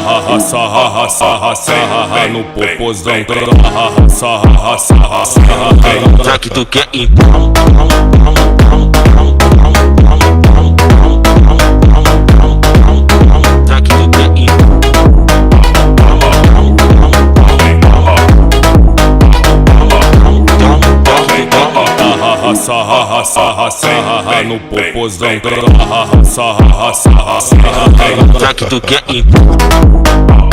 sarra, sarra, sarra no popozão. Sarra, sarra, sarra. Já que tu quer então. Já que tu quer então. Sarra, sarra, sarra no popozão. Sarra, sarra, sarra. Já que tu quer então.